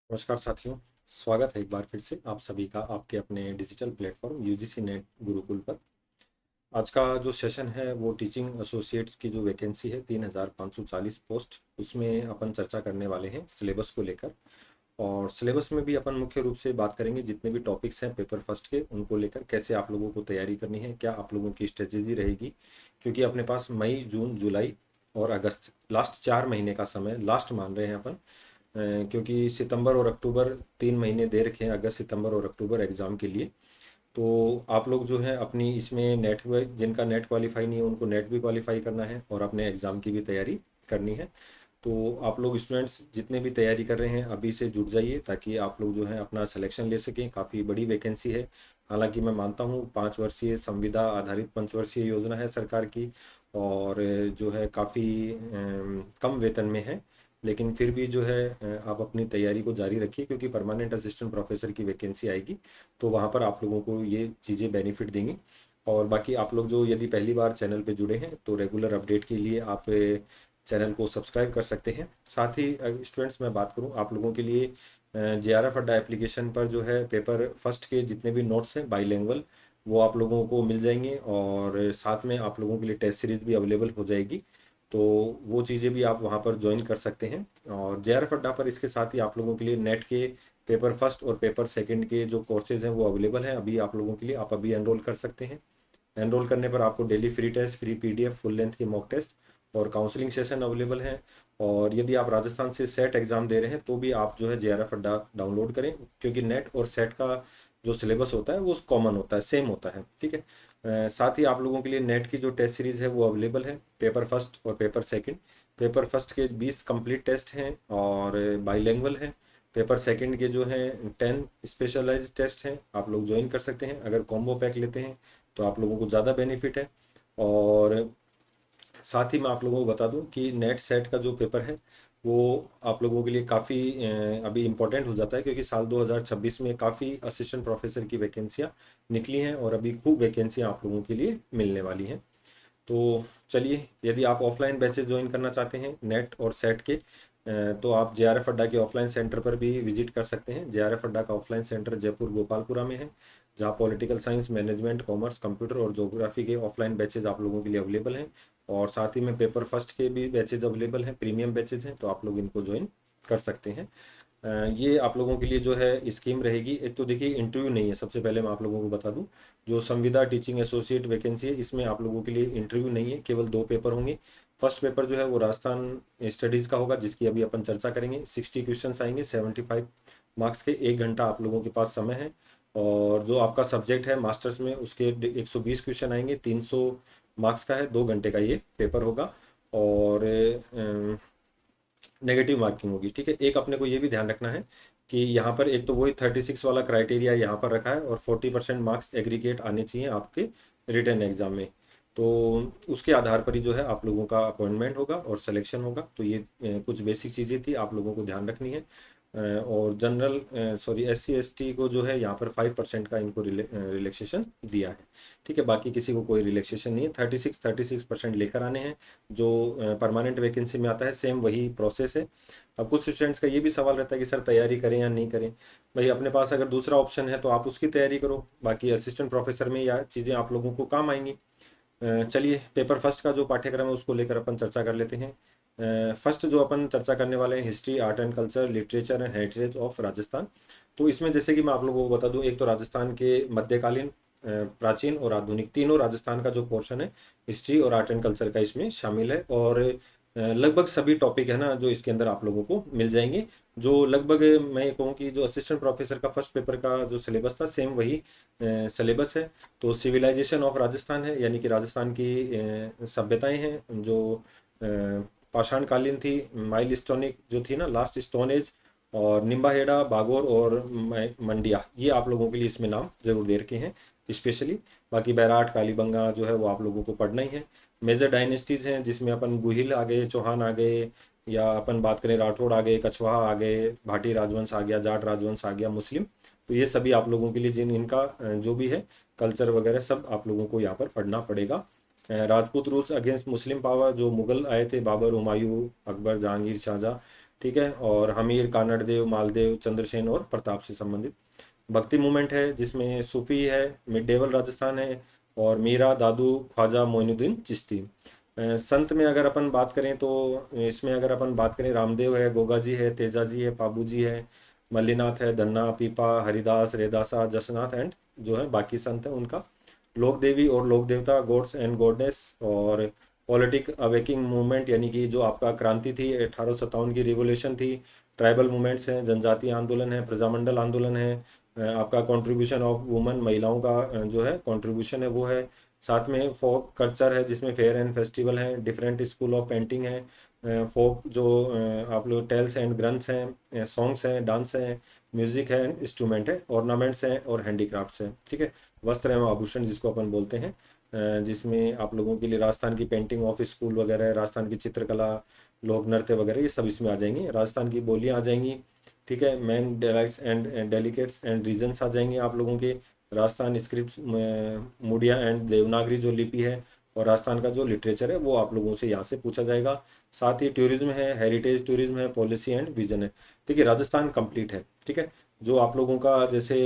नमस्कार साथियों। स्वागत है एक बार फिर से आप सभी का आपके अपने digital platform UGC net Gurukul पर। आज का जो सेशन है वो टीचिंग एसोसिएट्स की जो वैकेंसी है 3540 पोस्ट, उसमें अपन चर्चा करने वाले हैं सिलेबस को लेकर। और सिलेबस में भी अपन मुख्य रूप से बात करेंगे जितने भी टॉपिक्स हैं पेपर फर्स्ट के, उनको लेकर कैसे आप लोगों को तैयारी करनी है, क्या आप लोगों की स्ट्रेटेजी रहेगी। क्योंकि अपने पास मई, जून, जुलाई और अगस्त, लास्ट 4 महीने का समय लास्ट मान रहे हैं अपन। क्योंकि सितंबर और अक्टूबर 3 महीने दे रखे हैं, अगस्त, सितंबर और अक्टूबर एग्ज़ाम के लिए। तो आप लोग जो है अपनी इसमें नेट, जिनका नेट क्वालिफाई नहीं है उनको नेट भी क्वालिफाई करना है और अपने एग्ज़ाम की भी तैयारी करनी है। तो आप लोग स्टूडेंट्स जितने भी तैयारी कर रहे हैं अभी से जुट जाइए, ताकि आप लोग जो है अपना सिलेक्शन ले सकें। काफ़ी बड़ी वैकेंसी है। हालांकि मैं मानता हूँ 5 वर्षीय संविदा आधारित पंचवर्षीय योजना है सरकार की, और जो है काफ़ी कम वेतन में है। लेकिन फिर भी जो है आप अपनी तैयारी को जारी रखिए, क्योंकि परमानेंट असिस्टेंट प्रोफेसर की वैकेंसी आएगी तो वहाँ पर आप लोगों को ये चीज़ें बेनिफिट देंगी। और बाकी आप लोग जो यदि पहली बार चैनल पे जुड़े हैं तो रेगुलर अपडेट के लिए आप चैनल को सब्सक्राइब कर सकते हैं। साथ ही स्टूडेंट्स मैं बात करूं आप लोगों के लिए, JRF अड्डा एप्लीकेशन पर जो है पेपर फर्स्ट के जितने भी नोट्स हैं बाईलिंगुअल, वो आप लोगों को मिल जाएंगे। और साथ में आप लोगों के लिए टेस्ट सीरीज भी अवेलेबल हो जाएगी। तो वो चीज़ें भी आप वहाँ पर ज्वाइन कर सकते हैं। और JRF अड्डा पर इसके साथ ही आप लोगों के लिए नेट के पेपर फर्स्ट और पेपर सेकंड के जो कोर्सेज हैं वो अवेलेबल हैं अभी आप लोगों के लिए। आप अभी एनरोल कर सकते हैं। एनरोल करने पर आपको daily free test, free PDF, full length के मॉक टेस्ट और काउंसलिंग सेशन अवेलेबल हैं। और यदि आप राजस्थान से सेट एग्ज़ाम दे रहे हैं तो भी आप जो है JRF अड्डा डाउनलोड करें, क्योंकि नेट और सेट का जो सिलेबस होता है वो कॉमन होता है, सेम होता है। ठीक है। साथ ही आप लोगों के लिए नेट की जो टेस्ट सीरीज़ है वो अवेलेबल है, पेपर फर्स्ट और पेपर सेकंड। पेपर फर्स्ट के 20 कंप्लीट टेस्ट हैं और बाईलिंगुअल हैं। पेपर सेकंड के जो हैं 10 स्पेशलाइज्ड टेस्ट हैं, आप लोग ज्वाइन कर सकते हैं। अगर कॉम्बो पैक लेते हैं तो आप लोगों को ज़्यादा बेनिफिट है। और साथ ही मैं आप लोगों को बता दूं कि नेट सेट का जो पेपर है वो आप लोगों के लिए काफ़ी अभी इम्पोर्टेंट हो जाता है, क्योंकि साल 2026 में काफ़ी असिस्टेंट प्रोफेसर की वैकेंसियाँ निकली हैं और अभी खूब वैकेंसियाँ आप लोगों के लिए मिलने वाली हैं। तो चलिए, यदि आप ऑफलाइन बैचेस ज्वाइन करना चाहते हैं नेट और सेट के, तो आप JRF अड्डा के ऑफलाइन सेंटर पर भी विजिट कर सकते हैं। JRF अड्डा का ऑफलाइन सेंटर जयपुर गोपालपुरा में है, जहाँ political science, management, commerce, computer और ज्योग्राफी के ऑफलाइन बैचेज आप लोगों के लिए अवेलेबल हैं। और साथ ही में पेपर फर्स्ट के भी बैचेज अवेलेबल हैं, प्रीमियम बैचेज हैं, तो आप लोग इनको ज्वाइन कर सकते हैं। ये आप लोगों के लिए जो है स्कीम रहेगी। एक तो देखिए इंटरव्यू नहीं है, सबसे पहले मैं आप लोगों को बता दूं, जो संविदा टीचिंग एसोसिएट वैकेंसी है इसमें आप लोगों के लिए इंटरव्यू नहीं है, केवल 2 पेपर होंगे। फर्स्ट पेपर जो है वो राजस्थान स्टडीज़ का होगा, जिसकी अभी अपन चर्चा करेंगे। 60 क्वेश्चन आएंगे, 75 मार्क्स के। 1 घंटा आप लोगों के पास समय है। और जो आपका सब्जेक्ट है मास्टर्स में, उसके 120 क्वेश्चन आएंगे, 300 मार्क्स का है। 2 घंटे का ये पेपर होगा। और नेगेटिव मार्किंग होगी। ठीक है। एक अपने को ये भी ध्यान रखना है कि यहाँ पर एक तो वही 36 वाला क्राइटेरिया यहाँ पर रखा है, और 40% मार्क्स एग्रीगेट आने चाहिए आपके रिटर्न एग्जाम में। तो उसके आधार पर ही जो है आप लोगों का अपॉइंटमेंट होगा और सिलेक्शन होगा। तो ये कुछ बेसिक चीज़ें थी, आप लोगों को ध्यान रखनी है। और जनरल, सॉरी, SC ST को जो है यहाँ पर 5% का इनको रिलैक्सेशन दिया है। ठीक है। बाकी किसी को कोई रिलैक्सेशन नहीं है। 36% लेकर आने हैं। जो परमानेंट वैकेंसी में आता है सेम वही प्रोसेस है। अब कुछ स्टूडेंट्स का ये भी सवाल रहता है कि सर तैयारी करें या नहीं करें। भाई अपने पास अगर दूसरा ऑप्शन है तो आप उसकी तैयारी करो, बाकी असिस्टेंट प्रोफेसर में यह चीज़ें आप लोगों को काम आएंगी। चलिए, पेपर फर्स्ट का जो पाठ्यक्रम है उसको लेकर अपन चर्चा कर लेते हैं। फर्स्ट जो अपन चर्चा करने वाले हैं, history, art and culture, literature and heritage of Rajasthan. तो इसमें जैसे कि मैं आप लोगों को बता दूं, एक तो राजस्थान के मध्यकालीन, प्राचीन और आधुनिक, तीनों राजस्थान का जो पोर्शन है हिस्ट्री और आर्ट एंड कल्चर का इसमें शामिल है। और लगभग सभी टॉपिक है ना जो इसके अंदर आप लोगों को मिल जाएंगे। जो लगभग मैं कहूँ कि जो असिस्टेंट प्रोफेसर का फर्स्ट पेपर का जो सिलेबस था सेम वही सिलेबस है। तो सिविलाइजेशन ऑफ राजस्थान है, यानी कि राजस्थान की सभ्यताएं हैं जो पाषाण कालीन थी, माइल स्टोनिक जो थी ना, लास्ट स्टोन एज। और निम्बाहेड़ा, बागोर और मंडिया, ये आप लोगों के लिए इसमें नाम जरूर दे रखे हैं स्पेशली। बाकी बैराट, कालीबंगा जो है वो आप लोगों को पढ़ना ही है। मेजर डायनेस्टीज हैं जिसमें अपन गुहिल आ गए, चौहान आ गए, या अपन बात करें राठौड़ आ गए, कछवाहा आ गए, भाटी राजवंश आ गया, जाट राजवंश आ गया, मुस्लिम। तो ये सभी आप लोगों के लिए जिन इनका जो भी है कल्चर वगैरह सब आप लोगों को यहाँ पर पढ़ना पड़ेगा। राजपूत रूल्स अगेंस्ट मुस्लिम पावर, जो मुगल आए थे, बाबर, हुमायूं, अकबर, जहांगीर, शाहजहाँ, ठीक है, और हमीर, कानड़देव, मालदेव, चंद्रसेन और प्रताप से संबंधित। भक्ति मूवमेंट है जिसमें सूफी है, मिडेवल राजस्थान है, और मीरा, दादू, ख्वाजा मोइनुद्दीन चिश्ती। संत में अगर अपन बात करें तो इसमें अगर अपन बात करें, रामदेव है, गोगा जी है, तेजा जी है, पाबू जी है, मल्लीनाथ है, धन्ना, पीपा, हरिदास, रेदासा, जसनाथ एंड जो है बाकी संत हैं उनका। लोक देवी और लोक देवता, गॉड्स एंड गॉडेस, और पॉलिटिक अवेकिंग मूवमेंट यानी कि जो आपका क्रांति थी 1857 की रिवोल्यूशन थी। ट्राइबल मूवमेंट्स हैं, जनजातीय आंदोलन है, प्रजामंडल आंदोलन है, आपका कंट्रीब्यूशन ऑफ वुमेन, महिलाओं का जो है कंट्रीब्यूशन है वो है। साथ में फोक कल्चर है जिसमें फेयर एंड फेस्टिवल है, डिफरेंट स्कूल ऑफ पेंटिंग है, फोक जो आप लोग टेल्स एंड ग्रंथ्स हैं, सॉन्ग्स हैं, डांस हैं, म्यूजिक है, इंस्ट्रूमेंट है, ऑर्नामेंट्स हैं और हैंडीक्राफ्ट्स हैं। ठीक है, वस्त्र एवं आभूषण जिसको अपन बोलते हैं, जिसमें आप लोगों के लिए राजस्थान की पेंटिंग ऑफ स्कूल वगैरह, राजस्थान की चित्रकला, लोक नृत्य वगैरह ये सब इसमें आ जाएंगे। राजस्थान की बोलियाँ आ जाएंगी। ठीक है, main dialects and delicates and regions आ जाएंगे आप लोगों के। राजस्थान स्क्रिप्ट, मुडिया एंड देवनागरी जो लिपि है, और राजस्थान का जो लिटरेचर है वो आप लोगों से यहाँ से पूछा जाएगा। साथ ही टूरिज्म है, हेरिटेज टूरिज्म है, पॉलिसी एंड विजन है। देखिए राजस्थान कंप्लीट है। ठीक है, जो आप लोगों का जैसे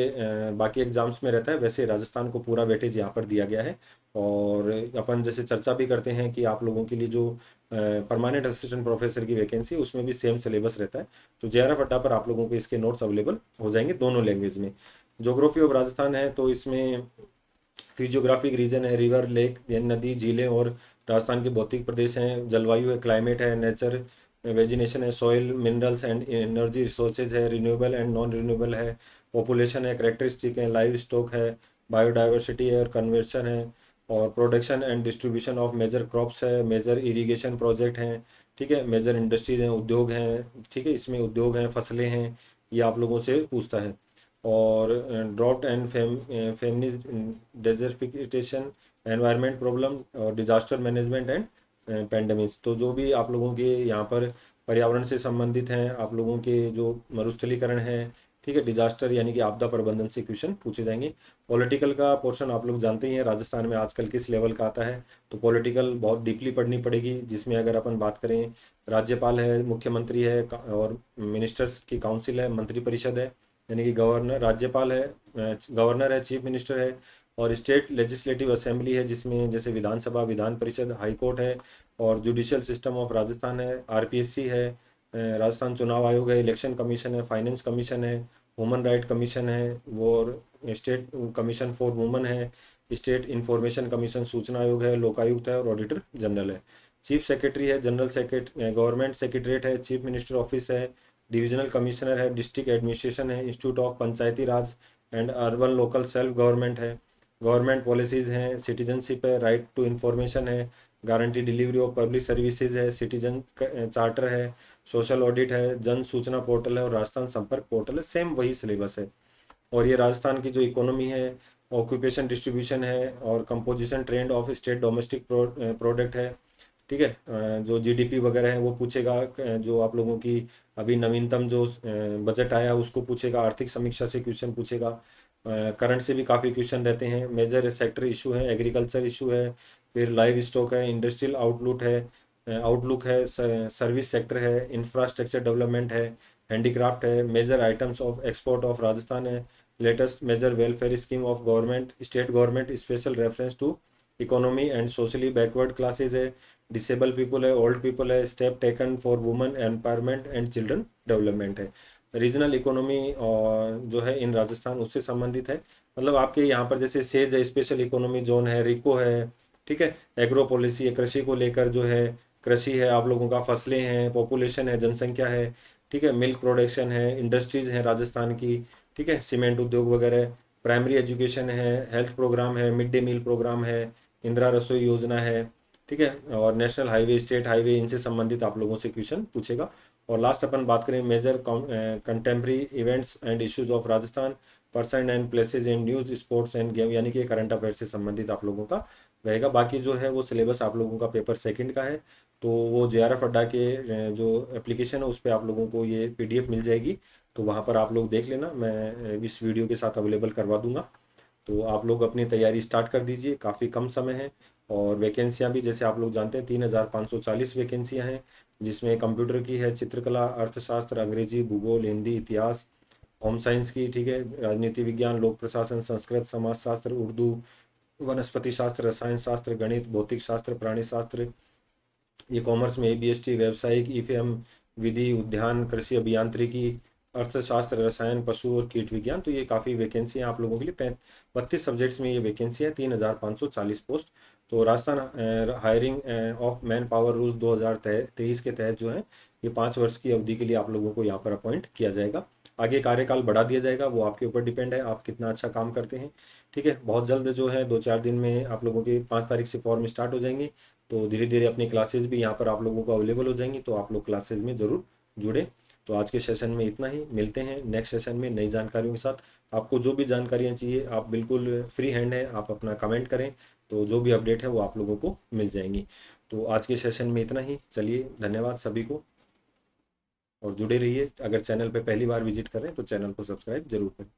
बाकी एग्जाम्स में रहता है वैसे राजस्थान को पूरा वेटेज यहाँ पर दिया गया है। और अपन जैसे चर्चा भी करते हैं कि आप लोगों के लिए जो परमानेंट असिस्टेंट प्रोफेसर की वैकेंसी उसमें भी सेम सिलेबस रहता है। तो जेआरएफ अड्डा पर आप लोगों को इसके नोट्स अवेलेबल हो जाएंगे दोनों लैंग्वेज में। ज्योग्राफी ऑफ राजस्थान है तो इसमें फिजियोग्राफिक रीजन है, रिवर, लेक, नदी, झीलें, और राजस्थान के भौतिक प्रदेश हैं, जलवायु है, क्लाइमेट है, नेचर, वेजिनेशन है, soil, minerals and energy resources है, रिन्यूएबल एंड नॉन रिन्यूएबल है, पॉपुलेशन है, करेक्टरिस्टिक है, लाइव स्टॉक है, बायोडाइवर्सिटी है और कन्वर्शन है, और production and distribution of major crops है, मेजर इरिगेशन प्रोजेक्ट हैं। ठीक है, मेजर इंडस्ट्रीज हैं, उद्योग हैं। ठीक है, इसमें उद्योग हैं, फसलें हैं, ये आप लोगों से पूछता है। और drought and famine, desertification, environment problem, और डिजास्टर मैनेजमेंट एंड पेंडेमिक्स। तो जो भी आप लोगों के यहाँ पर पर्यावरण से संबंधित हैं, आप लोगों के जो मरुस्थलीकरण है, ठीक है, डिजास्टर यानी कि आपदा प्रबंधन से क्वेश्चन पूछे जाएंगे। पॉलिटिकल का पोर्शन आप लोग जानते ही हैं राजस्थान में आजकल किस लेवल का आता है। तो पॉलिटिकल बहुत डीपली पढ़नी पड़ेगी, जिसमें अगर अपन बात करें, राज्यपाल है, मुख्यमंत्री है, और मिनिस्टर्स की काउंसिल है, मंत्रिपरिषद है यानी कि गवर्नर, राज्यपाल है, गवर्नर है, चीफ मिनिस्टर है, और स्टेट लेजिस्लेटिव असेंबली है जिसमें जैसे विधानसभा, विधान परिषद, हाई कोर्ट है, और जुडिशियल सिस्टम ऑफ राजस्थान है, आरपीएससी है, राजस्थान चुनाव आयोग है, इलेक्शन कमीशन है, फाइनेंस कमीशन है, ह्यूमन राइट कमीशन है, वो स्टेट कमीशन फॉर वुमेन है, स्टेट इंफॉर्मेशन कमीशन, सूचना आयोग है, लोकायुक्त है, और ऑडिटर जनरल है। चीफ सेक्रेटरी है, जनरल सेक्रेटरी, गवर्नमेंट सेक्रेटरीट है, चीफ मिनिस्टर ऑफिस है, डिविजनल कमिश्नर है, डिस्ट्रिक्ट एडमिनिस्ट्रेशन है, institute of Panchayati Raj and urban local self government है, गवर्नमेंट पॉलिसीज हैं, सिटीजनशिप है, राइट टू इंफॉर्मेशन है, guarantee delivery of public services है, citizen charter है, सोशल ऑडिट है, जन सूचना पोर्टल है, और राजस्थान संपर्क पोर्टल है। सेम वही सिलेबस है। और ये राजस्थान की जो इकोनॉमी है, ऑक्यूपेशन डिस्ट्रीब्यूशन है, और composition trend of state domestic product है। ठीक है, जो जीडीपी वगैरह है वो पूछेगा, जो आप लोगों की अभी नवीनतम जो बजट आया उसको पूछेगा, आर्थिक समीक्षा से क्वेश्चन पूछेगा, करंट से भी काफ़ी क्वेश्चन रहते हैं। मेजर सेक्टर इशू है, एग्रीकल्चर इशू है, फिर लाइव स्टॉक है, इंडस्ट्रियल आउटलुक है, सर्विस सेक्टर है, इंफ्रास्ट्रक्चर डेवलपमेंट है, हैंडीक्राफ्ट है, major items of export of Rajasthan है, latest major welfare scheme of government, state government, special reference to economy and socially backward classes है, disable people है, old people है, step taken for women empowerment and children development है। Regional economy और जो है इन राजस्थान उससे संबंधित है। मतलब आपके यहाँ पर जैसे सेज है, स्पेशल इकोनॉमी जोन है, रिको है। ठीक है, एग्रो पॉलिसी है, कृषि को लेकर जो है, कृषि है आप लोगों का, फसलें हैं, पॉपुलेशन है, जनसंख्या है। ठीक है, मिल्क प्रोडक्शन है, इंडस्ट्रीज है राजस्थान की। ठीक है, सीमेंट उद्योग वगैरह, प्राइमरी एजुकेशन है, हेल्थ प्रोग्राम है, मिड डे मील प्रोग्राम है, इंदिरा रसोई योजना है। ठीक है, और नेशनल हाईवे, स्टेट हाईवे, इनसे संबंधित आप लोगों से क्वेश्चन पूछेगा। और लास्ट अपन बात करें major contemporary events and issues of Rajasthan, person and places in news, sports and game, यानी कि करंट अफेयर से संबंधित आप लोगों का रहेगा। बाकी जो है वो सिलेबस आप लोगों का पेपर सेकंड का है। तो वो जेआरएफ अड्डा के जो एप्लीकेशन है उस पर आप लोगों को ये पीडीएफ मिल जाएगी। तो वहाँ पर आप लोग देख लेना, मैं इस वीडियो के साथ अवेलेबल करवा दूंगा। तो आप लोग अपनी तैयारी स्टार्ट कर दीजिए, काफ़ी कम समय है। और वैकेंसियाँ भी जैसे आप लोग जानते हैं 3540 वैकेंसियाँ हैं, जिसमें कंप्यूटर की है, चित्रकला, अर्थशास्त्र, अंग्रेजी, भूगोल, हिंदी, इतिहास, होम साइंस की, ठीक है, राजनीति विज्ञान, लोक प्रशासन, संस्कृत, समाजशास्त्र, उर्दू, वनस्पति शास्त्र, रसायन शास्त्र, गणित, भौतिक शास्त्र, प्राणी शास्त्र, ई कॉमर्स में ABST, व्यावसायिक, EFM, विधि, उद्यान, कृषि अभियांत्रिकी, अर्थशास्त्र, रसायन, पशु और कीट विज्ञान। तो ये काफ़ी वैकेंसी हैं आप लोगों के लिए। 32 सब्जेक्ट्स में ये वैकेंसी है, 3540 पोस्ट। तो Rajasthan hiring of man power rules 2023 के तहत जो है ये 5 वर्ष की अवधि के लिए आप लोगों को यहाँ पर अपॉइंट किया जाएगा। आगे कार्यकाल बढ़ा दिया जाएगा, वो आपके ऊपर डिपेंड है, आप कितना अच्छा काम करते हैं। ठीक है, बहुत जल्द जो है 2-4 दिन में आप लोगों के 5 तारीख से फॉर्म स्टार्ट हो जाएंगे। तो धीरे धीरे अपनी क्लासेज भी यहाँ पर आप लोगों को अवेलेबल हो जाएंगी, तो आप लोग क्लासेज में ज़रूर जुड़े। तो आज के सेशन में इतना ही, मिलते हैं नेक्स्ट सेशन में नई जानकारियों के साथ। आपको जो भी जानकारियाँ चाहिए आप बिल्कुल फ्री हैंड है, आप अपना कमेंट करें, तो जो भी अपडेट है वो आप लोगों को मिल जाएंगी। तो आज के सेशन में इतना ही, चलिए धन्यवाद सभी को, और जुड़े रहिए। अगर चैनल पे पहली बार विजिट करें तो चैनल को सब्सक्राइब जरूर करें।